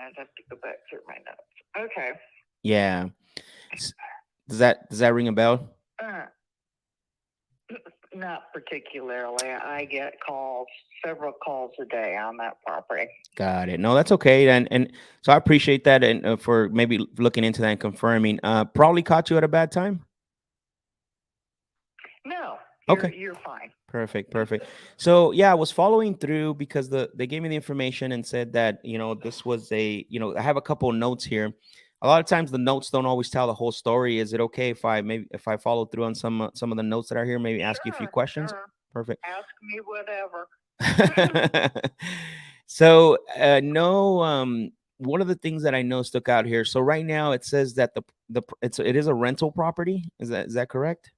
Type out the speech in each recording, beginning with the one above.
I'd have to go back through my notes. Okay. Yeah. S- does that ring a bell? Uh, Not particularly. I get calls, several calls a day on that property. Got it. No, that's okay. And so I appreciate that, and for maybe looking into that and confirming. Probably caught you at a bad time. No, you're Okay. you're fine. Perfect, perfect. So yeah, I was following through because they gave me the information and said that this was I have a couple of notes here. A lot of times the notes don't always tell the whole story. Is it okay if I follow through on some of the notes that are here? Maybe ask you a few Sure, questions. sure. Perfect. Ask me whatever. So no, one of the things that I know stuck out here. So right now it says that it is a rental property. Is that correct?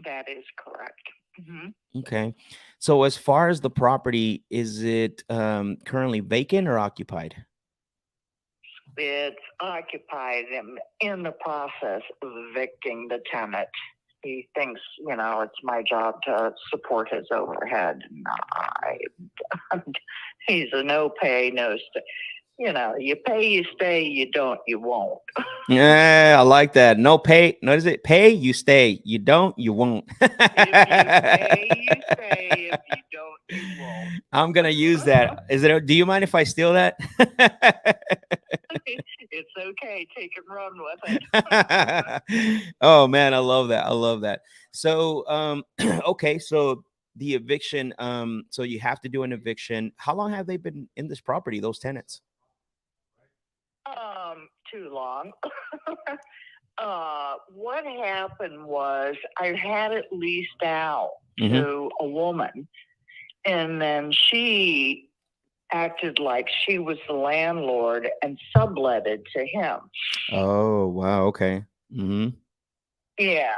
That is correct. Okay. So as far as the property, is it currently vacant or occupied? It's occupied and in the process of evicting the tenant. He thinks, it's my job to support his overhead. And he's a no pay, no stay. You pay, you stay, you don't, you won't. Yeah, I like that. No pay. No, is it pay? You stay. You don't. You won't. If you pay, you stay. If you don't, you won't. I'm gonna use that. Is it? Do you mind if I steal that? It's okay. Take it, run with it. Oh man, I love that. I love that. So, okay. So the eviction. So you have to do an eviction. How long have they been in this property? Those tenants? Too long. What happened was I had it leased out Mm-hmm. to a woman, and then she acted like she was the landlord and subletted to him. Oh wow. Okay. Mm-hmm. Yeah.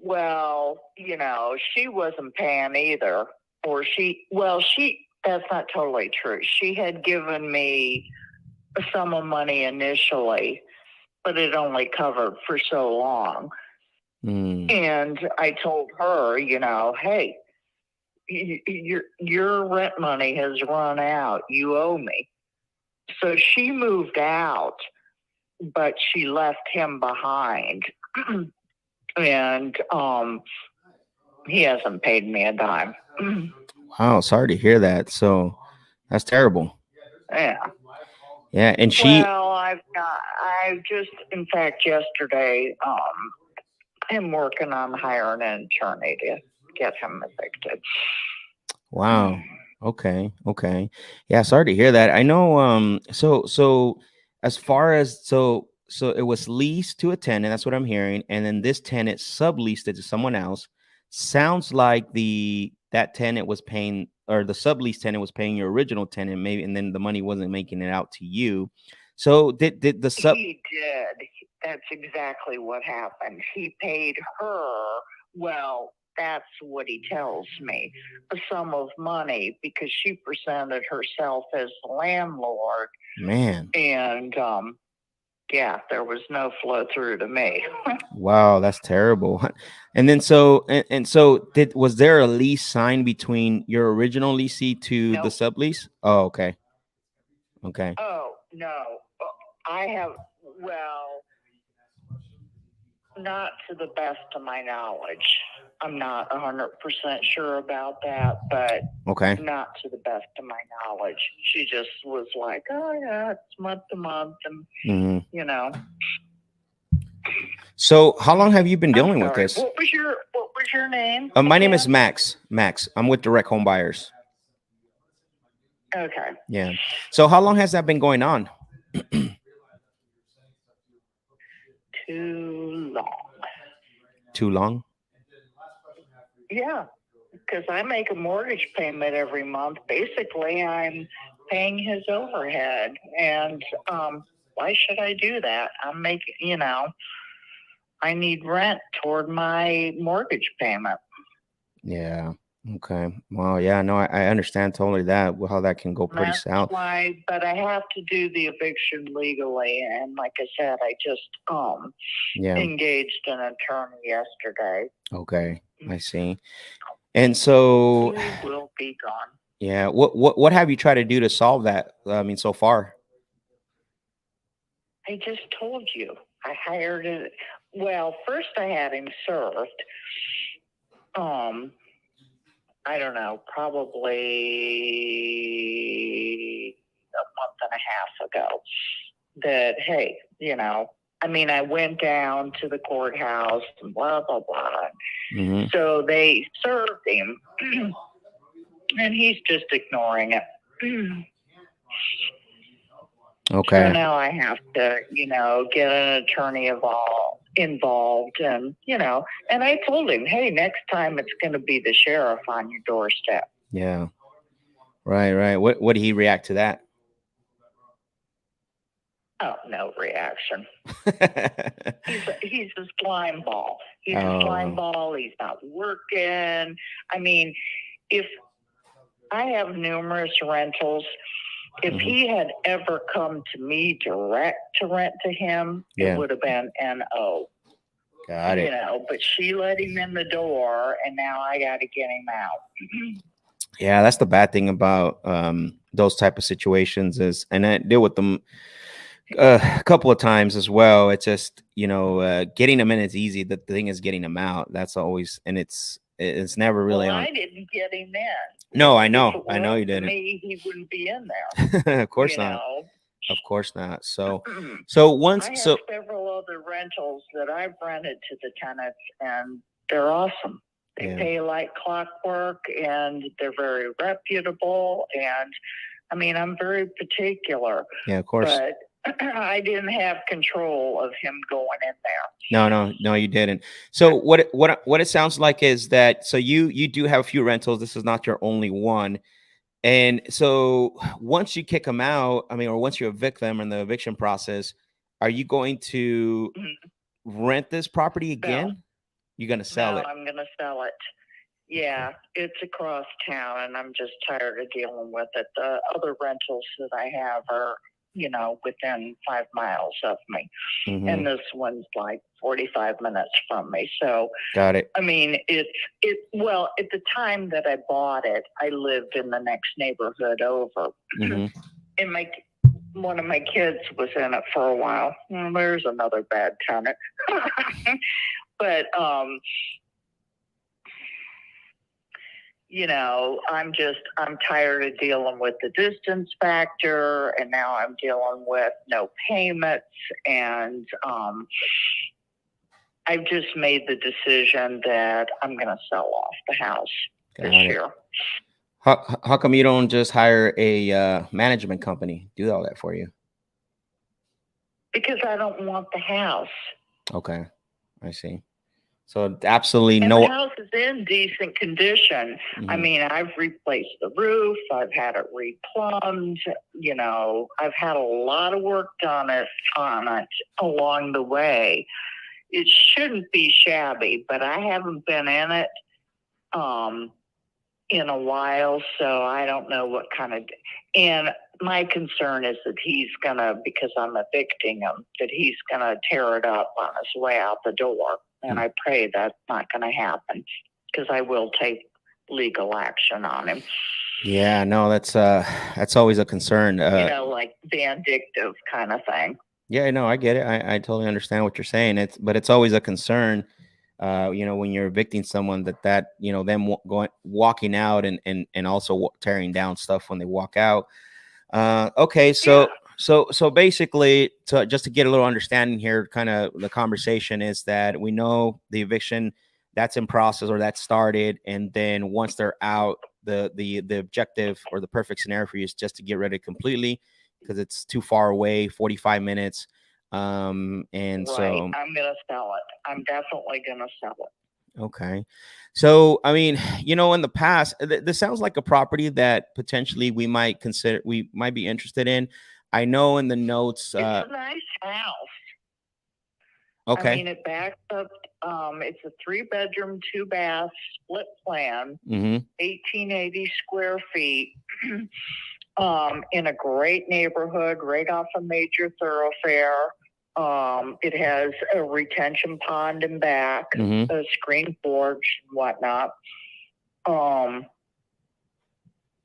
Well, she wasn't paying either. That's not totally true. She had given me a sum of money initially, but it only covered for so long. Mm. And I told her, hey, your rent money has run out. You owe me. So she moved out, but she left him behind. And he hasn't paid me a dime. Wow. Sorry to hear that. So that's terrible. Yeah. Yeah. And she. Well, I've just, in fact, yesterday, am working on hiring an attorney to get him evicted. Wow. Okay. Okay. Yeah. Sorry to hear that. I know. So as far as so it was leased to a tenant. That's what I'm hearing. And then this tenant subleased it to someone else. Sounds like that tenant was paying, or the sublease tenant was paying your original tenant, maybe, and then the money wasn't making it out to you. So did the sub? He did. That's exactly what happened. He paid her, well, that's what he tells me, a sum of money because she presented herself as the landlord. Man. And yeah, there was no flow through to me. Wow, that's terrible. And then so was there a lease signed between your original leasee to the Nope. sublease? Oh, okay. Okay. Oh, no. I have, well, not to the best of my knowledge. I'm not 100% sure about that, but Okay. not to the best of my knowledge. She just was like, oh, yeah, it's month to month. And, Mm-hmm. So how long have you been I'm dealing with sorry. this? What was your name? My name Again? is Max. Max. I'm with Direct Home Buyers. Okay. Yeah. So how long has that been going on? Too long. Too long? Yeah, because I make a mortgage payment every month. Basically, I'm paying his overhead. And why should I do that? I'm making, I need rent toward my mortgage payment. Yeah. Okay. Well, yeah, no, I understand totally that, how that can go pretty That's south. why, but I have to do the eviction legally. And like I said, I just Yeah. engaged an attorney yesterday. Okay. I see. And so He will be gone. Yeah. What have you tried to do to solve that? I mean, so far. I just told you. I hired it. Well, first I had him served. Um, I don't know, probably a month and a half ago. That hey, I mean, I went down to the courthouse and blah blah blah. Mm-hmm. So they served him, and he's just ignoring it. So Okay. now I have to, get an attorney involved, and and I told him, hey, next time it's going to be the sheriff on your doorstep. Yeah. Right. What did he react to that? Oh, no reaction. He's a slime ball. He's a slime Oh. ball. He's not working. I mean, if I have numerous rentals, if he had ever come to me direct to rent to him, it Yeah. would have been NO. Got it. But she let him in the door, and now I got to get him out. Yeah, that's the bad thing about those type of situations is, and I deal with them a couple of times as well. It's just getting them in is easy. The thing is getting them out. That's always, and it's never really Well, on. I didn't get him in. No, If it I know was you didn't. me, he wouldn't be in Of there. course You not. know. Of course not. So, I have several other rentals that I've rented to the tenants, and they're awesome. They pay like clockwork, and they're very reputable. And I mean, I'm very particular. Yeah, of course. But I didn't have control of him going in there. No, you didn't. So what it sounds like is that you do have a few rentals. This is not your only one. And so once you kick them out, I mean, or once you evict them in the eviction process, are you going to rent this property again? No. You're going to sell it? I'm going to sell it. Yeah, it's across town, and I'm just tired of dealing with it. The other rentals that I have are, within 5 miles of me. And this one's like 45 minutes from me. So, Got it. I mean, well, at the time that I bought it, I lived in the next neighborhood over. And one of my kids was in it for a while. Well, there's another bad tenant. But, I'm tired of dealing with the distance factor, and now I'm dealing with no payments, and I've just made the decision that I'm going to sell off the house this year. How come you don't just hire a management company do all that for you? Because I don't want the house. Okay, I see. So absolutely and no. The house is in decent condition. I mean, I've replaced the roof. I've had it replumbed. I've had a lot of work done on it along the way. It shouldn't be shabby, but I haven't been in it in a while, so I don't know what kind of. And my concern is that he's gonna, because I'm evicting him, that he's gonna tear it up on his way out the door. And I pray that's not going to happen, because I will take legal action on him. Yeah, no, that's always a concern. Like vindictive kind of thing. Yeah, no, I get it. I totally understand what you're saying. But it's always a concern. When you're evicting someone, that them walking out and also tearing down stuff when they walk out. Okay, so basically, just to get a little understanding here, kind of the conversation is that we know the eviction that's in process or that started, and then once they're out, the objective or the perfect scenario for you is just to get rid of it completely because it's too far away, 45 minutes. And right. So I'm gonna sell it. I'm definitely gonna sell it. Okay. So, I mean, in the past, this sounds like a property that potentially we might be interested in. I know in the notes. It's a nice house. Okay. I mean, it backs up. It's a 3-bedroom, 2-bath split plan, 1880 square feet, in a great neighborhood, right off a major thoroughfare. It has a retention pond in back, a screen porch and whatnot.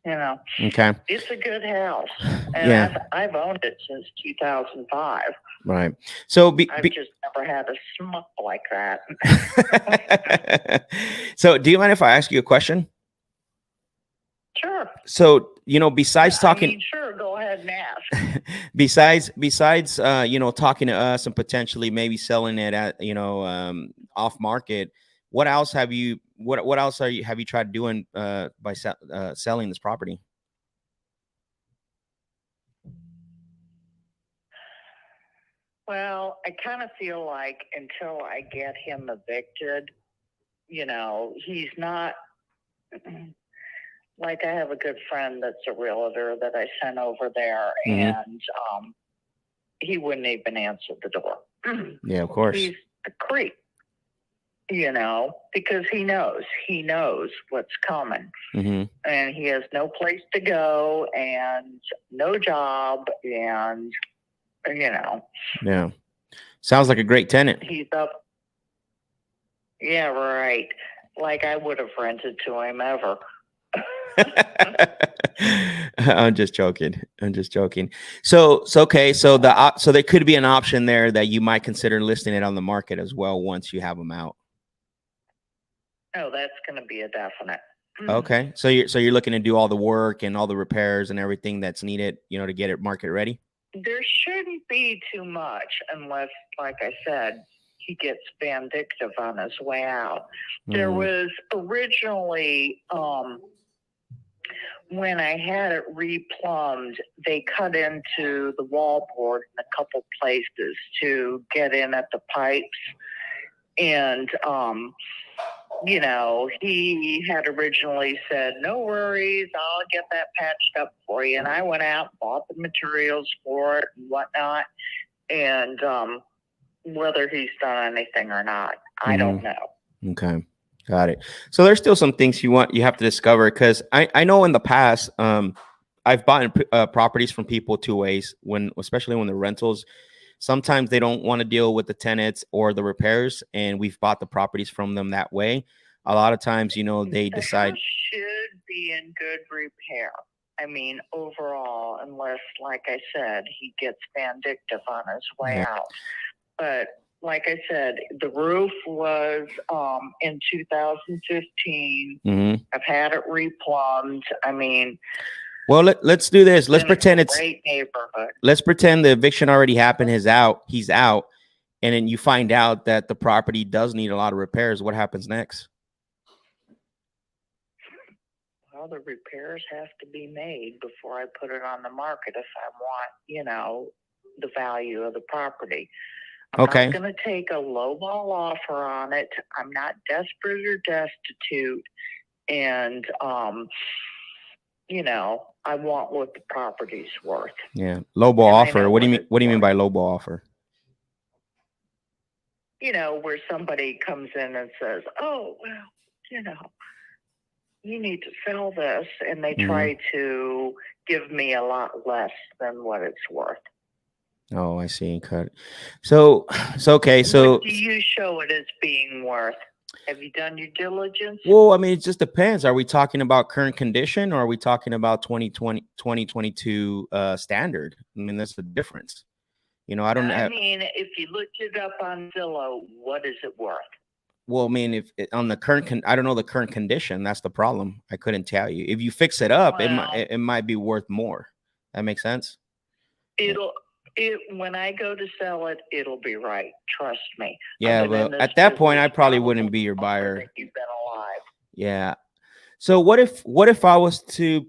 You know, Okay. it's a good house, and Yeah. I've owned it since 2005. Right. So I've just never had a smuck like that. So do you mind if I ask you a question? Sure. So, besides I talking, mean, sure, go ahead and ask. besides talking to us and potentially maybe selling it at, off market, what else have you what else have you tried doing by selling this property? Well, I kind of feel like until I get him evicted, he's not like, I have a good friend that's a realtor that I sent over there, and he wouldn't even answer the door. Yeah, of course. He's a creep, because he knows what's coming, and he has no place to go and no job, and yeah, sounds like a great tenant. he's up. Yeah, right. Like, I would have rented to him ever. I'm just joking. So okay. So so there could be an option there that you might consider listing it on the market as well once you have them out. Oh, that's going to be a definite. Okay. So you're looking to do all the work and all the repairs and everything that's needed, to get it market ready. There shouldn't be too much unless, like I said, he gets vindictive on his way out. There was originally, when I had it replumbed, they cut into the wallboard in a couple places to get in at the pipes. And, he had originally said, no worries, I'll get that patched up for you. And I went out, bought the materials for it and whatnot. And whether he's done anything or not, I don't know. Okay. Got it. So there's still some things you have to discover, because I know in the past, I've bought properties from people two ways, especially when the rentals. Sometimes they don't want to deal with the tenants or the repairs, and we've bought the properties from them that way. A lot of times, they decide house should be in good repair. I mean, overall, unless, like I said, he gets vindictive on his way out. But like I said, the roof was in 2015. I've had it replumbed. I mean, well, let's do this. Let's pretend it's great neighborhood. Let's pretend the eviction already happened. He's out, and then you find out that the property does need a lot of repairs. What happens next? Well, the repairs have to be made before I put it on the market if I want, the value of the property. I'm not going to take a lowball offer on it. I'm not desperate or destitute. And, I want what the property's worth. Yeah. Lowball offer. What do you mean? What do you mean by lowball offer? Where somebody comes in and says, oh, well, you need to sell this. And they try to give me a lot less than what it's worth. Oh, I see. Cut. So okay. So what do you show it as being worth? Have you done your diligence? Well, I mean, it just depends. Are we talking about current condition, or are we talking about 2022 standard? I mean, that's the difference. I don't know. I mean, if you looked it up on Zillow, what is it worth? Well, I mean, if on the current, I don't know the current condition. That's the problem. I couldn't tell you. If you fix it up, it might be worth more. That makes sense. When I go to sell it, it'll be right. Trust me. Yeah, but at that point, I probably wouldn't be your buyer. You've been alive. Yeah. So what if I was to,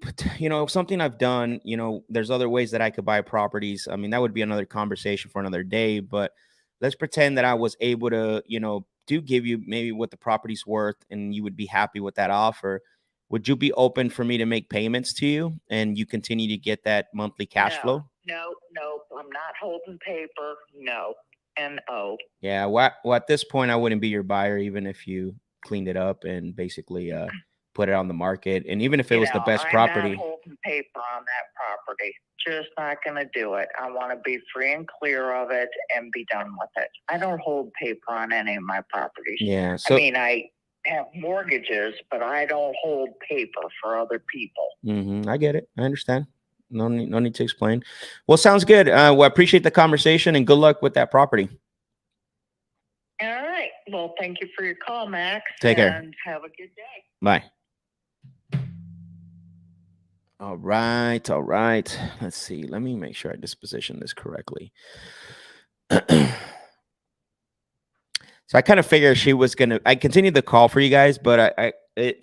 something I've done, there's other ways that I could buy properties. I mean, that would be another conversation for another day, but let's pretend that I was able to, do give you maybe what the property's worth and you would be happy with that offer. Would you be open for me to make payments to you and you continue to get that monthly cash flow? No, I'm not holding paper. No. N-O. Yeah. Well, at this point, I wouldn't be your buyer, even if you cleaned it up and basically put it on the market. And even if it was the best property. I'm not holding paper on that property. Just not going to do it. I want to be free and clear of it and be done with it. I don't hold paper on any of my properties. Yeah. So, I mean, I have mortgages, but I don't hold paper for other people. I get it. I understand. No need to explain. Well, sounds good. Well, I appreciate the conversation and good luck with that property. All right. Well, thank you for your call, Max. Take care. And have a good day. Bye. All right. All right. Let's see. Let me make sure I disposition this correctly. So I kind of figured she was gonna. I continued the call for you guys, but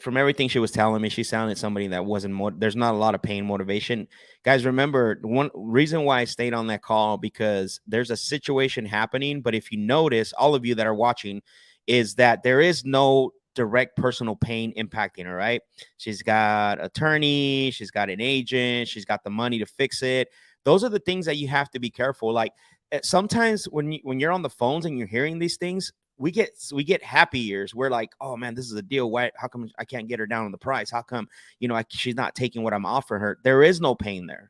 from everything she was telling me, she sounded somebody that wasn't. There's not a lot of pain motivation, guys. Remember, one reason why I stayed on that call, because there's a situation happening. But if you notice, all of you that are watching, is that there is no direct personal pain impacting her. Right? She's got attorney, she's got an agent, she's got the money to fix it. Those are the things that you have to be careful. Like sometimes when you're on the phones and you're hearing these things, we get happy ears. We're like, oh man, this is a deal. Why? How come I can't get her down on the price? How come she's not taking what I'm offering her? There is no pain there.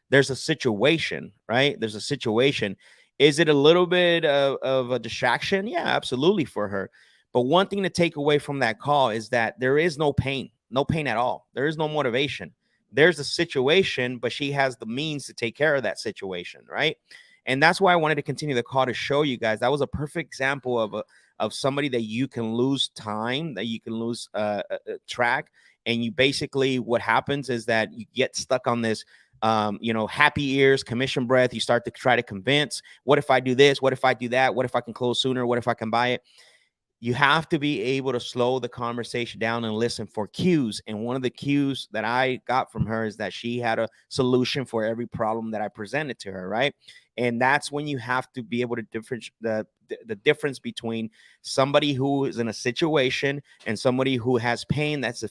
There's a situation, right? There's a situation. Is it a little bit of a distraction? Yeah, absolutely for her. But one thing to take away from that call is that there is no pain at all. There is no motivation. There's a situation, but she has the means to take care of that situation, right? And that's why I wanted to continue the call to show you guys that was a perfect example of somebody that you can lose time, that you can lose track. And you basically, what happens is that you get stuck on this happy ears, commission breath. You start to try to convince, what if I do this? What if I do that? What if I can close sooner? What if I can buy it? You have to be able to slow the conversation down and listen for cues. And one of the cues that I got from her is that she had a solution for every problem that I presented to her, right? And that's when you have to be able to differentiate the difference between somebody who is in a situation and somebody who has pain that is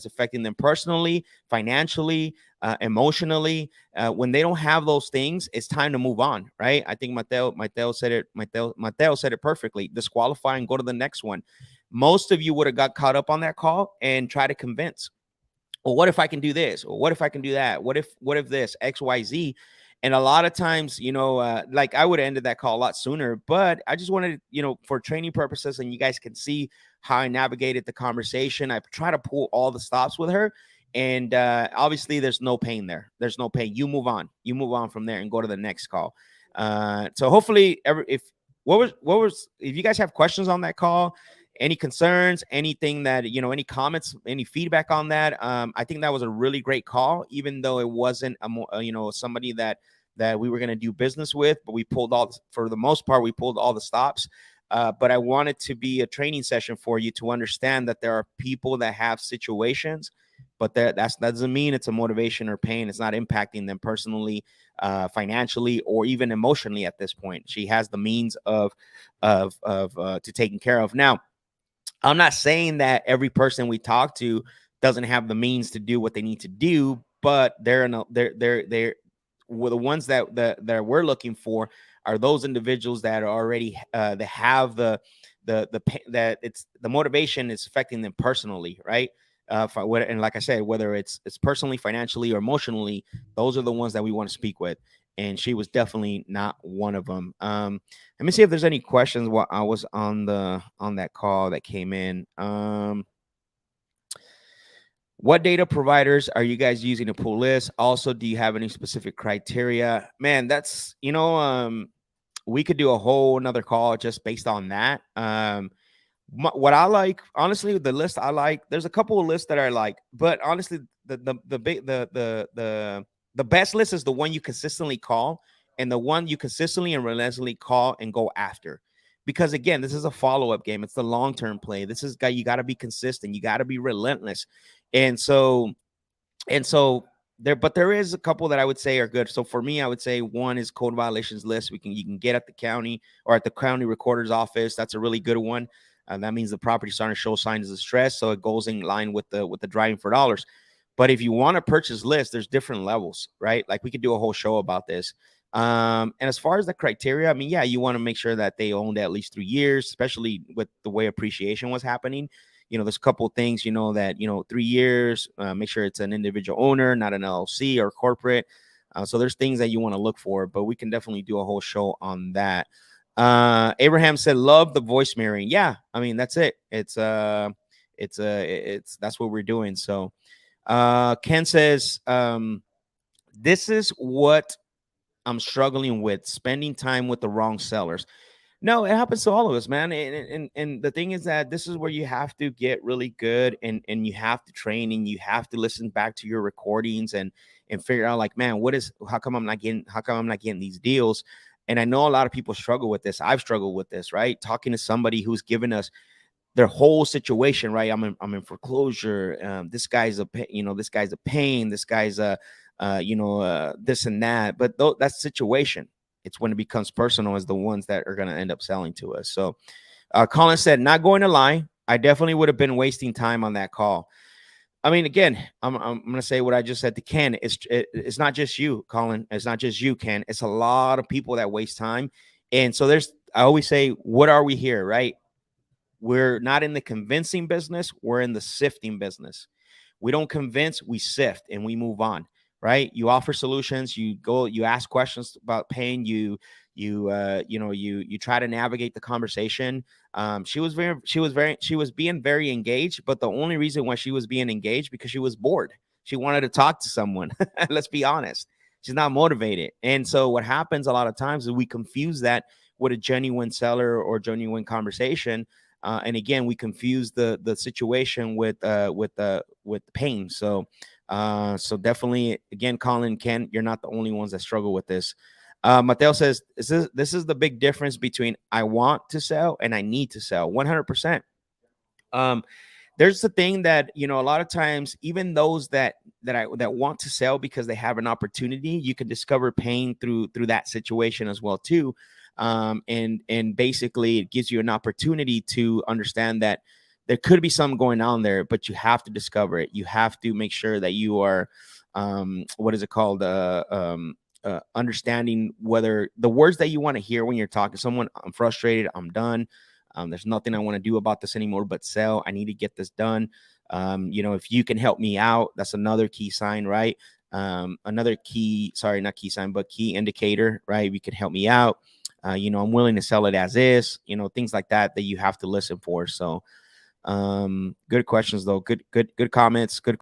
affecting them personally, financially, emotionally. When they don't have those things, it's time to move on, right? I think Mateo said it. Mateo said it perfectly. Disqualify and go to the next one. Most of you would have got caught up on that call and try to convince. Well, what if I can do this? Or what if I can do that? What if this XYZ? And a lot of times, like I would have ended that call a lot sooner, but I just wanted, for training purposes, and you guys can see how I navigated the conversation. I try to pull all the stops with her. And obviously, there's no pain there. There's no pain. You move on. You move on from there and go to the next call. So hopefully, if you guys have questions on that call, any concerns, anything that, any comments, any feedback on that, I think that was a really great call, even though it wasn't somebody that we were going to do business with, but for the most part, we pulled all the stops. But I want it to be a training session for you to understand that there are people that have situations, but that doesn't mean it's a motivation or pain. It's not impacting them personally, financially, or even emotionally at this point. She has the means of to taking care of. Now, I'm not saying that every person we talk to doesn't have the means to do what they need to do, but they're the ones that we're looking for are those individuals that are already that have that it's the motivation is affecting them personally, right? And like I said, whether it's personally, financially, or emotionally, those are the ones that we want to speak with. And she was definitely not one of them. Let me see if there's any questions while I was on that call that came in. What data providers are you guys using to pull lists? Also, do you have any specific criteria? Man, that's we could do a whole another call just based on that. What I like, honestly, the list I like, there's a couple of lists that I like, but honestly, the best list is the one you consistently call, and the one you consistently and relentlessly call and go after. Because again, this is a follow-up game. It's the long-term play. You got to be consistent. You got to be relentless. And so there is a couple that I would say are good. So for me, I would say one is code violations list. You can get at the county or at the county recorder's office. That's a really good one. That means the property starting to show signs of stress, so it goes in line with the driving for dollars. But if you want to purchase list, there's different levels, right? Like we could do a whole show about this. And as far as the criteria, I mean, yeah, you want to make sure that they owned at least 3 years, especially with the way appreciation was happening. There's a couple of things, that 3 years. Make sure it's an individual owner, not an LLC or corporate. So there's things that you want to look for, but we can definitely do a whole show on that. Abraham said, love the voice mirroring. Yeah, I mean, that's it. It's It's that's what we're doing. So Ken says, this is what I'm struggling with, spending time with the wrong sellers. No, it happens to all of us, man. And the thing is that this is where you have to get really good, and you have to train, and you have to listen back to your recordings and figure out, like, man, how come I'm not getting these deals? And I know a lot of people struggle with this. I've struggled with this, right? Talking to somebody who's given us their whole situation, right? I'm in foreclosure. This guy's this guy's a pain. This guy's this and that. But that's situation. It's when it becomes personal as the ones that are going to end up selling to us. So Colin said, not going to lie, I definitely would have been wasting time on that call. I mean, again, I'm going to say what I just said to Ken. It's not just you, Colin. It's not just you, Ken. It's a lot of people that waste time. And so I always say, what are we here, right? We're not in the convincing business. We're in the sifting business. We don't convince, we sift, and we move on, right? You offer solutions, you ask questions about pain, you try to navigate the conversation. She was being very engaged, but the only reason why she was being engaged because she was bored. She wanted to talk to someone. Let's be honest. She's not motivated. And so what happens a lot of times is we confuse that with a genuine seller or genuine conversation. And again, we confuse the situation with pain. So definitely, again, Colin, Ken, you're not the only ones that struggle with this. Mateo says, this is the big difference between I want to sell and I need to sell. 100%. There's the thing that, a lot of times, even those that want to sell because they have an opportunity, you can discover pain through that situation as well too. And basically it gives you an opportunity to understand that there could be something going on there, but you have to discover it. You have to make sure that you are, what is it called? Understanding whether the words that you want to hear when you're talking to someone. I'm frustrated. I'm done. There's nothing I want to do about this anymore but sell. I need to get this done. If you can help me out, that's another key sign, right? Another key, sorry, not key sign, but key indicator, right? You can help me out. I'm willing to sell it as is, things like that you have to listen for. So good questions though. Good comments. Good